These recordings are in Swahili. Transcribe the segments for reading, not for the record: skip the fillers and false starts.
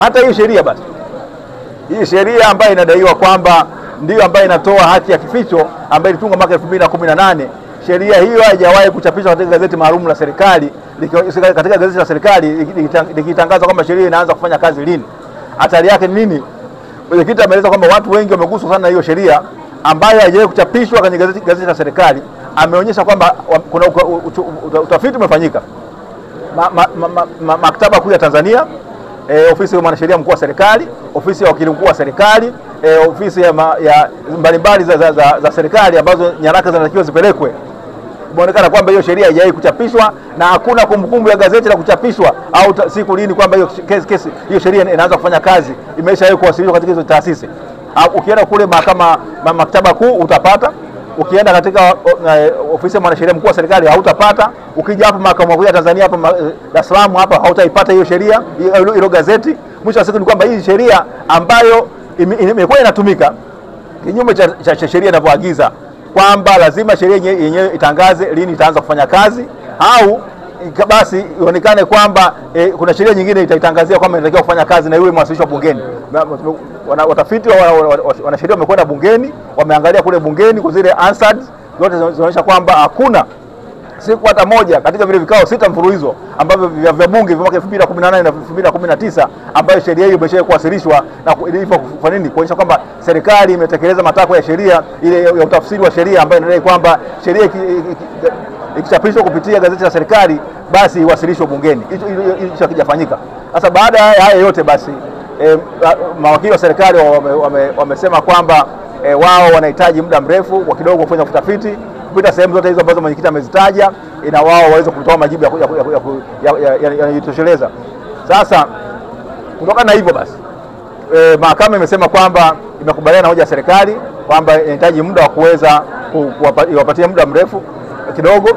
Hata hii sheria basi, hii sheria ambayo inadaiwa kwamba ndio ambayo inatoa haki ya kificho ambayo ilitungwa mwaka 2018, sheria hiyo haijawahi kuchapishwa katika gazeti maalum la serikali. Katika gazeti la serikali likitangaza kwamba sheria inaanza kufanya kazi lini. Hatari yake ni nini? Mwenyekiti ameeleza kwamba watu wengi wameguswa sana na hiyo sheria ambayo haijawahi kuchapishwa kwenye gazeti la serikali. Ameonyesha kwamba kuna utafiti umefanyika. Maktaba Kuu ya Tanzania, ofisi ya mwanasheria mkuu wa serikali, ofisi ya wakili mkuu wa serikali, ofisi ya mbalimbali za serikali ambazo nyaraka zinatakiwa zipelekwe. Imeonekana kwamba hiyo sheria haijawahi kuchapishwa na hakuna kumbukumbu ya gazeti la kuchapishwa au siku lini kwamba hiyo kesi hiyo sheria inaanza kufanya kazi. Imeshawahi kuwasilishwa katika hizo taasisi. Ukienda kule maktaba kuu utapata, ukienda katika ofisi ya mwanasheria mkuu wa serikali hautapata, ukija hapa mahakama kuu ya Tanzania hapa Dar es Salaam hapa hautaipata hiyo sheria, hilo gazeti. Mwisho wa siku ni kwamba hii sheria ambayo imekuwa inatumika kinyume cha sheria inavyoagiza kwamba lazima sheria yenyewe itangaze lini itaanza kufanya kazi, au basi ionekane kwamba kuna sheria nyingine itaitangazia kwamba inatakiwa kufanya kazi na iwe mwasilishwa bungeni. Watafiti wanasheria wamekwenda bungeni, wameangalia kule bungeni kwa zile answers zote zinaonyesha kwamba hakuna siku hata moja katika vile vikao 6 mfululizo ambavyo vya bunge vya mwaka 2018 na 2019 ambayo sheria hiyo imeshawahi kuwasilishwa na ilivyo kwa nini kuonyesha kwamba serikali imetekeleza matakwa ya sheria ile ya utafsiri wa sheria ambayo inadai kwamba sheria ikichapishwa kupitia gazeti la serikali basi iwasilishwe bungeni. Hicho hakijafanyika. Sasa baada ya haya yote basi mawakili wa serikali wamesema kwamba wao wanahitaji muda mrefu kwa kidogo kufanya utafiti kupita sehemu zote hizo ambazo mwenyekiti amezitaja, ina wao waweze kutoa majibu yanayotosheleza. Sasa kutokana na hivyo basi mahakama imesema kwamba imekubaliana na hoja ya serikali kwamba inahitaji muda wa kuweza kuwapatia muda mrefu kidogo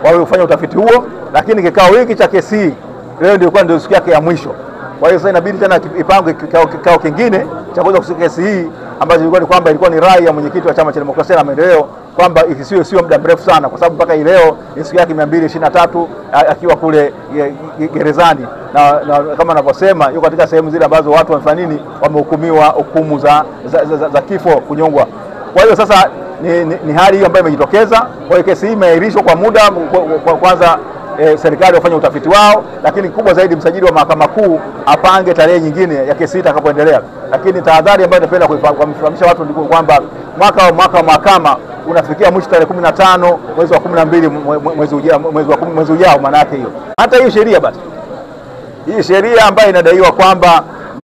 wao kufanya utafiti huo, lakini kikao hiki cha kesi leo ndio siku yake ya mwisho. Kwa hiyo sasa inabidi tena ipangwe kikao kingine cha kuweza kusikia kesi hii ambayo ilikuwa ni rai ya mwenyekiti wa Chama cha Demokrasia na Maendeleo kwamba sio muda mrefu sana, kwa sababu mpaka leo ni siku yake 223 akiwa kule gerezani na kama anavyosema yuko katika sehemu zile ambazo watu wamefanya nini, wamehukumiwa hukumu za kifo, kunyongwa. Kwa hiyo sasa ni hali hiyo ambayo imejitokeza. Kwa hiyo kesi hii imeahirishwa kwa muda kwanza serikali wafanye utafiti wao, lakini kubwa zaidi msajili wa mahakama kuu apange tarehe nyingine ya kesi hii itakapoendelea. Lakini tahadhari ambayo napenda kuifahamisha watu ni kwamba mwaka wa mahakama unafikia mwisho tarehe 15 mwezi wa 12 mwezi ujao. Maana yake hiyo hata hiyo sheria basi, hii sheria ambayo inadaiwa kwamba